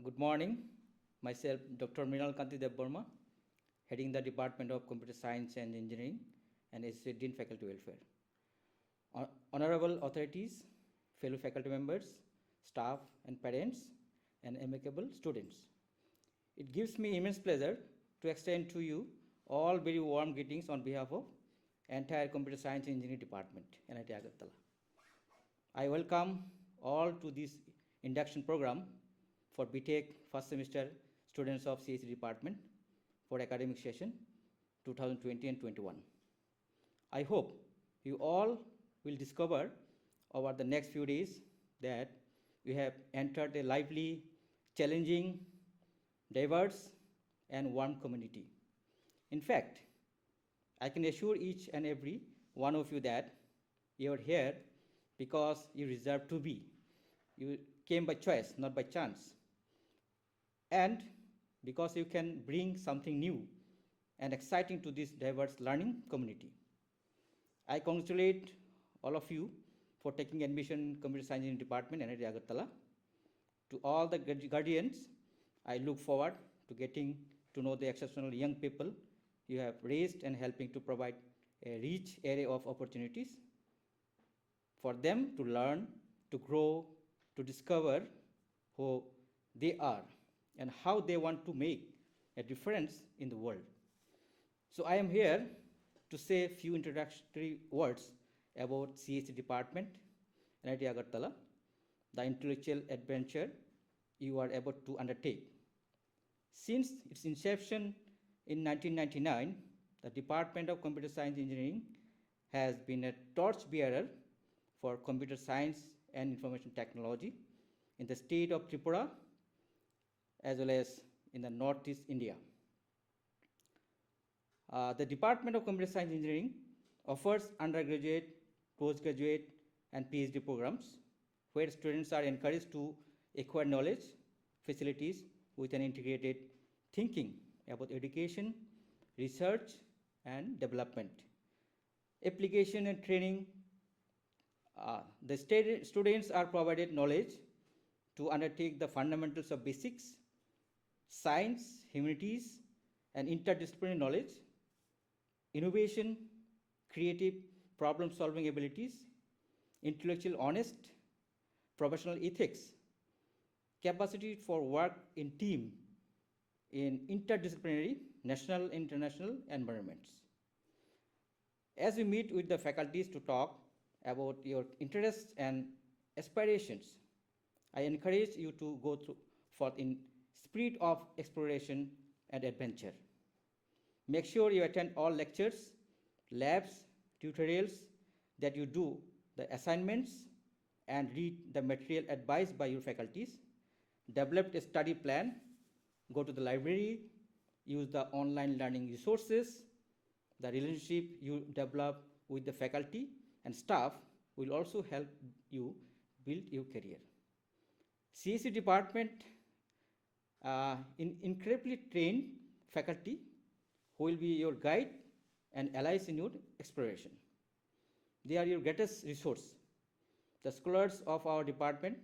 Good morning. Myself, Dr. Mrinal Kanti Debbarma, heading the Department of Computer Science and Engineering and Associate Dean Faculty Welfare. Honorable authorities, fellow faculty members, staff and parents, and amicable students. It gives me immense pleasure to extend to you all very warm greetings on behalf of entire Computer Science and Engineering Department, NIT Agartala. I welcome all to this induction program for BTech first semester students of CSE department for academic session 2020 and 21. I hope you all will discover over the next few days that we have entered a lively, challenging, diverse, and warm community. In fact, I can assure each and every one of you that you are here because you deserve to be. You came by choice, not by chance. And because you can bring something new and exciting to this diverse learning community. I congratulate all of you for taking admission in Computer Science Engineering Department, NIT Agartala. To all the guardians, I look forward to getting to know the exceptional young people you have raised and helping to provide a rich array of opportunities for them to learn, to grow, to discover who they are and how they want to make a difference in the world. So I am here to say a few introductory words about CSE department, NIT Agartala, the intellectual adventure you are about to undertake. Since its inception in 1999, the Department of Computer Science Engineering has been a torchbearer for computer science and information technology in the state of Tripura as well as in the Northeast India. The Department of Computer Science Engineering offers undergraduate, postgraduate, and PhD programs where students are encouraged to acquire knowledge, facilities with an integrated thinking about education, research, and development. Application and training. The students are provided knowledge to undertake the fundamentals of basics, science, humanities, and interdisciplinary knowledge, innovation, creative problem-solving abilities, intellectual honest, professional ethics, capacity for work in team in interdisciplinary, national, international environments. As we meet with the faculties to talk about your interests and aspirations, I encourage you to go forth in spirit of exploration and adventure. Make sure you attend all lectures, labs, tutorials, that you do the assignments and read the material advised by your faculties, develop a study plan, go to the library, use the online learning resources. The relationship you develop with the faculty and staff will also help you build your career. CSE department incredibly trained faculty who will be your guide and allies in your exploration. They are your greatest resource. The scholars of our department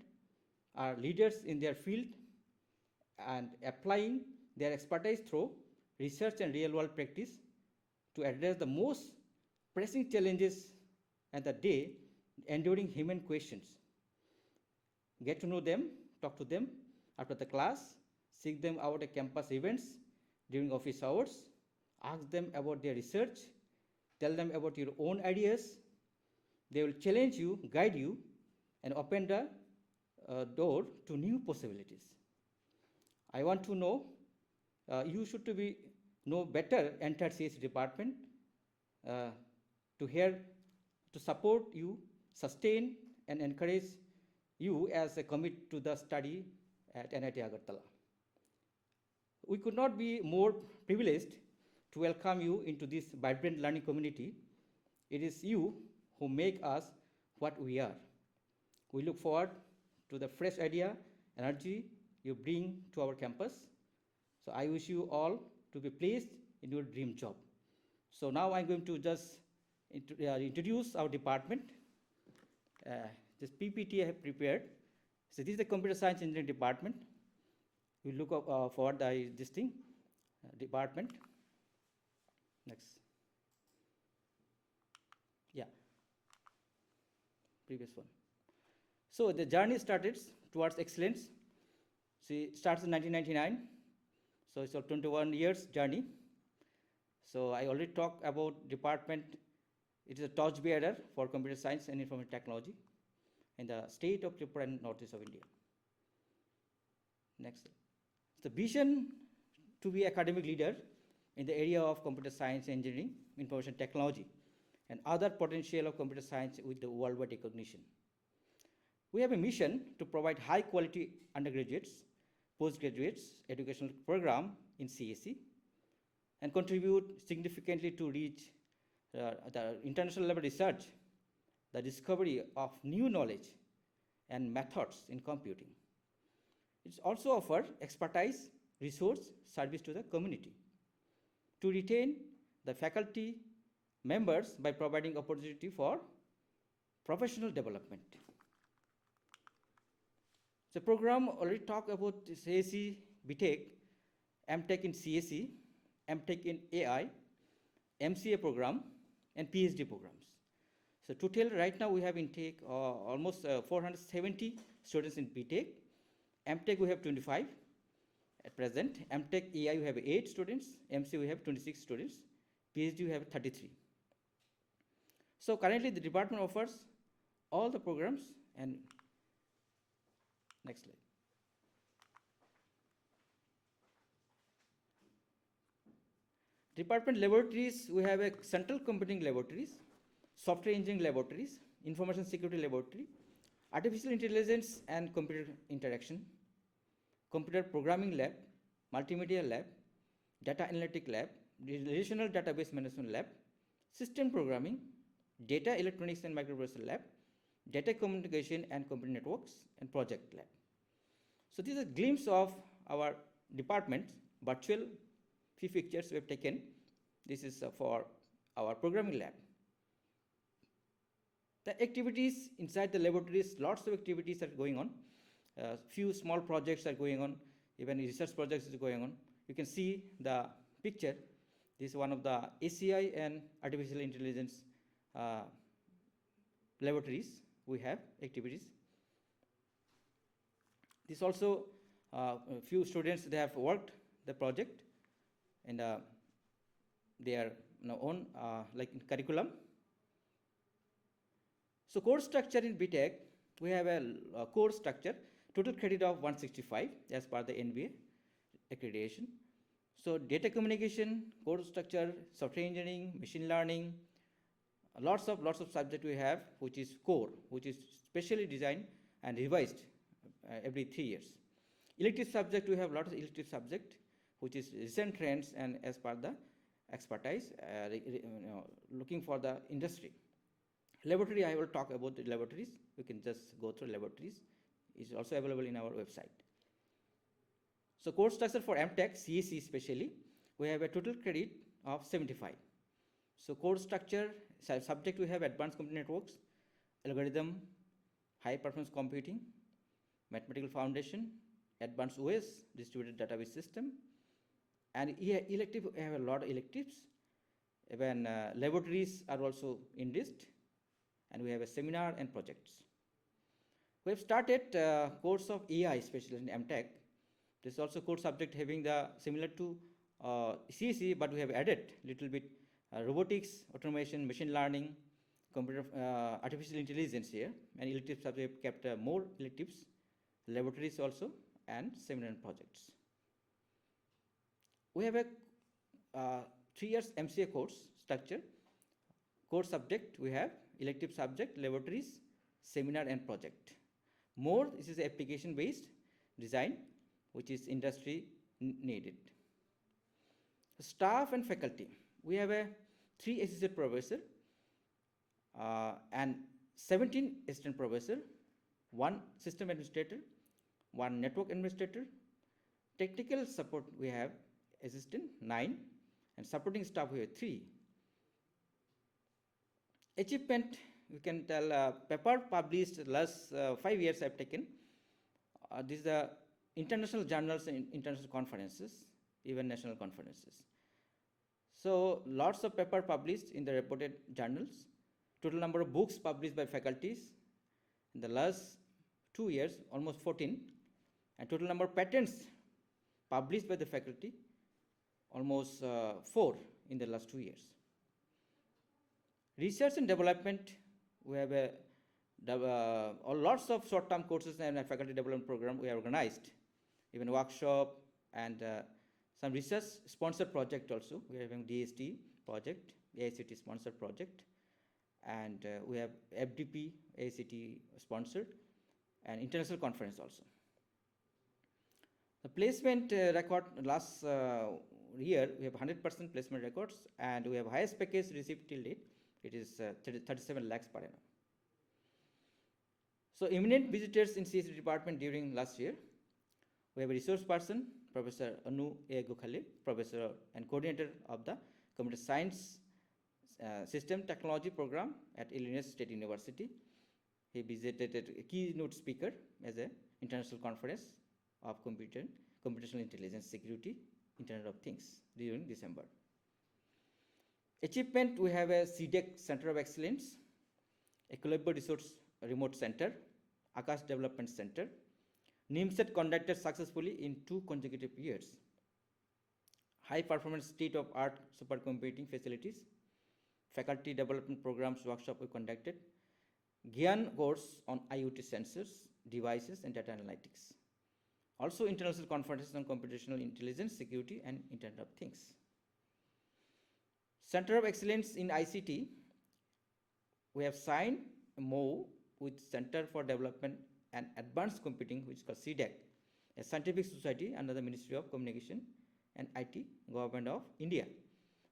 are leaders in their field and applying their expertise through research and real-world practice to address the most pressing challenges at the day, enduring human questions. Get to know them, talk to them after the class, seek them out at campus events during office hours, ask them about their research, tell them about your own ideas. They will challenge you, guide you, and open the door to new possibilities. I want to know, you should know better entire CSE department to support you, sustain and encourage you as a commit to the study at NIT Agartala. We could not be more privileged to welcome you into this vibrant learning community. It is you who make us what we are. We look forward to the fresh idea, energy you bring to our campus. So I wish you all to be pleased in your dream job. So now I'm going to just introduce our department. This PPT I have prepared. So this is the Computer Science Engineering Department. We look up forward this thing, department. Next. Yeah, previous one. So the journey started towards excellence. See, starts in 1999. So it's a 21 years journey. So I already talked about department. It is a torchbearer for computer science and information technology in the state of Tripura and northeast of India. Next. The vision to be academic leader in the area of computer science, engineering, information technology, and other potential of computer science with the worldwide recognition. We have a mission to provide high quality undergraduates, postgraduates educational program in CSE and contribute significantly to reach the international level research, the discovery of new knowledge and methods in computing. It's also offer expertise, resource, service to the community. To retain the faculty members by providing opportunity for professional development. The program already talked about CSE, BTech, MTech in CSE, MTech in AI, MCA program, and PhD programs. So total right now we have intake almost 470 students in BTech. MTech we have 25 at present. MTech AI we have 8 students. MCA we have 26 students. PhD we have 33. So currently the department offers all the programs and next slide. Department laboratories, we have a central computing laboratories, software engineering laboratories, information security laboratory, artificial intelligence and computer interaction, computer programming lab, multimedia lab, data analytic lab, relational database management lab, system programming, data electronics and microprocessor lab, data communication and computer networks, and project lab. So this is a glimpse of our department's virtual few pictures we have taken. This is for our programming lab. The activities inside the laboratories, lots of activities are going on. Few small projects are going on, even research projects is going on. You can see the picture. This is one of the ACI and artificial intelligence laboratories. We have activities. This also a few students, they have worked the project and their own like curriculum. So course structure in BTech, we have a course structure, total credit of 165 as per the NBA accreditation. So data communication, course structure, software engineering, machine learning, lots of subject we have, which is core, which is specially designed and revised every 3 years. Elective subject, we have lots of elective subject, which is recent trends and as per the expertise, looking for the industry. Laboratory, I will talk about the laboratories. We can just go through laboratories. It's also available in our website. So course structure for MTech, CSE especially, we have a total credit of 75. So course structure, subject we have advanced computer networks, algorithm, high performance computing, mathematical foundation, advanced OS, distributed database system, and elective, we have a lot of electives. Even laboratories are also enriched, and we have a seminar and projects. We have started course of AI, especially in MTech. This is also course subject having the similar to CSE, but we have added little bit robotics, automation, machine learning, computer, artificial intelligence here, and elective subject kept more electives, laboratories also, and seminar and projects. We have a 3 years MCA course structure. Course subject we have elective subject, laboratories, seminar and project. More, this is application based design, which is industry needed. Staff and faculty, we have a 3 associate professor and 17 assistant professor, 1 system administrator, 1 network administrator. Technical support we have assistant 9 and supporting staff we have 3. Achievement, we can tell paper published last 5 years I have taken. This is the international journals and international conferences, even national conferences. So lots of paper published in the reported journals. Total number of books published by faculties in the last 2 years, almost 14. And total number of patents published by the faculty, almost 4 in the last 2 years. Research and development, we have lots of short-term courses and a faculty development program we have organized, even workshop and some research sponsored project also. We are having DST project, AICT sponsored project, and we have FDP, AICT sponsored, and international conference also. The placement record last year, we have 100% placement records, and we have highest package received till date. It is 37 lakhs per annum. So eminent visitors in CSE department during last year. We have a resource person, Professor Anu A. Gokhale, Professor and Coordinator of the Computer Science System Technology Program at Illinois State University. He visited a keynote speaker as an international conference of computational intelligence security, Internet of Things during December. Achievement, we have a CDEC Center of Excellence, a Colombo Resource Remote Center, Akash Development Center. NIMSET conducted successfully in 2 consecutive years. High performance state-of-art supercomputing facilities, faculty development programs workshop we conducted, Gyan course on IoT sensors, devices and data analytics. Also international conferences on computational intelligence, security and Internet of Things. Center of Excellence in ICT, we have signed a MOU with Center for Development and Advanced Computing, which is called CDEC, a scientific society under the Ministry of Communication and IT, Government of India,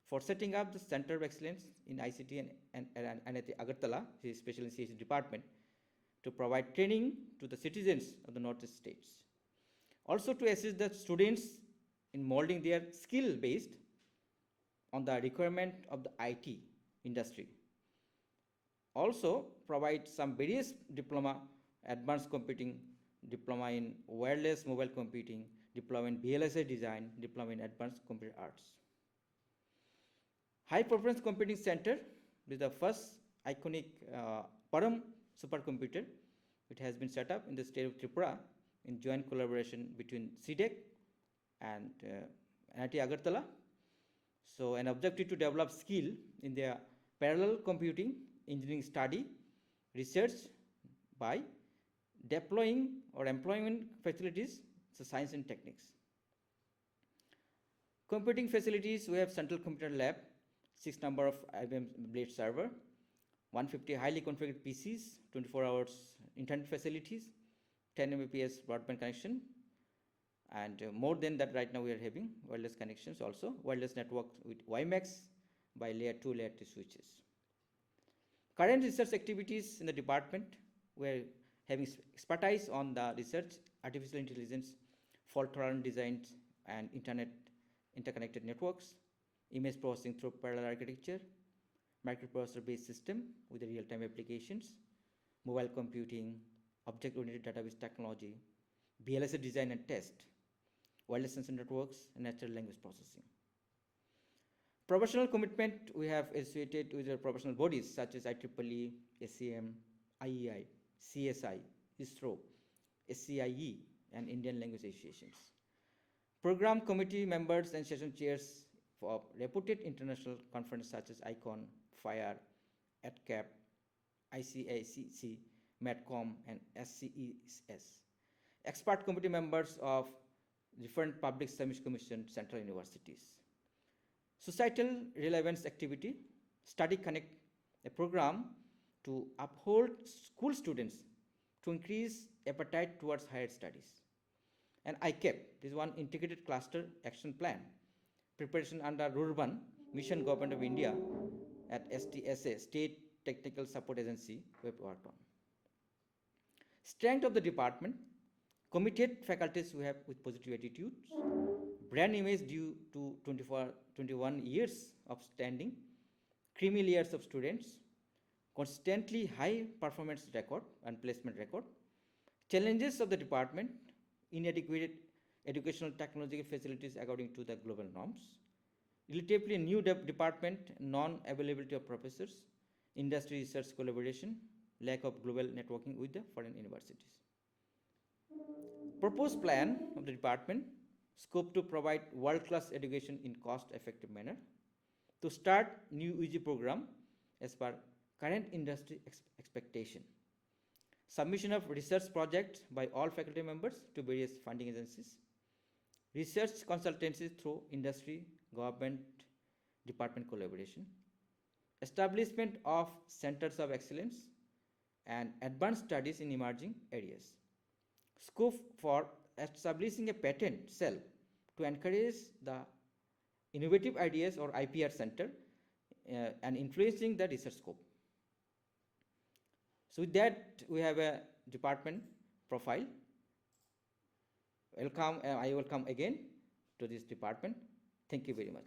for setting up the Center of Excellence in ICT and at Agartala, especially in CSE department, to provide training to the citizens of the Northeast states. Also to assist the students in molding their skill based on the requirement of the IT industry. Also provide some various diploma, advanced computing, diploma in wireless mobile computing, diploma in VLSI design, diploma in advanced computer arts. High Performance Computing Center is the first iconic Param supercomputer. It has been set up in the state of Tripura in joint collaboration between CDEC and NIT Agartala. So an objective to develop skill in their parallel computing, engineering study, research by deploying or employment facilities, so science and techniques. Computing facilities, we have Central Computer Lab, 6 number of IBM Blade server, 150 highly configured PCs, 24 hours internet facilities, 10 Mbps broadband connection, and more than that right now we are having wireless connections also, wireless network with WiMAX by layer 2, layer 3 switches. Current research activities in the department, we are having expertise on the research, artificial intelligence, fault-tolerant designs and interconnected networks, image processing through parallel architecture, microprocessor-based system with the real-time applications, mobile computing, object-oriented database technology, VLSI design and test, wireless sensor networks, and natural language processing. Professional commitment, we have associated with the professional bodies such as IEEE, SCM, IEI, CSI, ISRO, SCIE, and Indian Language Associations. Program committee members and session chairs for reputed international conferences such as ICON, FIRE, EDCAP, ICACC, MedCom, and SCES. Expert committee members of different public service commission central universities. Societal relevance activity, Study Connect, a program to uphold school students to increase appetite towards higher studies. And ICAP, this is one integrated cluster action plan, preparation under Rurban Mission Government of India at STSA, State Technical Support Agency, we have worked on. Strength of the department, committed faculties we have with positive attitudes, brand image due to 21 years of standing, creamy layers of students, constantly high performance record and placement record. Challenges of the department, inadequate educational technological facilities according to the global norms, relatively new department, non-availability of professors, industry research collaboration, lack of global networking with the foreign universities. Proposed plan of the department, scope to provide world-class education in cost-effective manner, to start new UG program as per current industry expectation, submission of research projects by all faculty members to various funding agencies, research consultancy through industry, government, department collaboration, establishment of centers of excellence, and advanced studies in emerging areas. Scope for establishing a patent cell to encourage the innovative ideas or IPR center and influencing the research scope. So with that, we have a department profile. Welcome, I welcome again to this department. Thank you very much.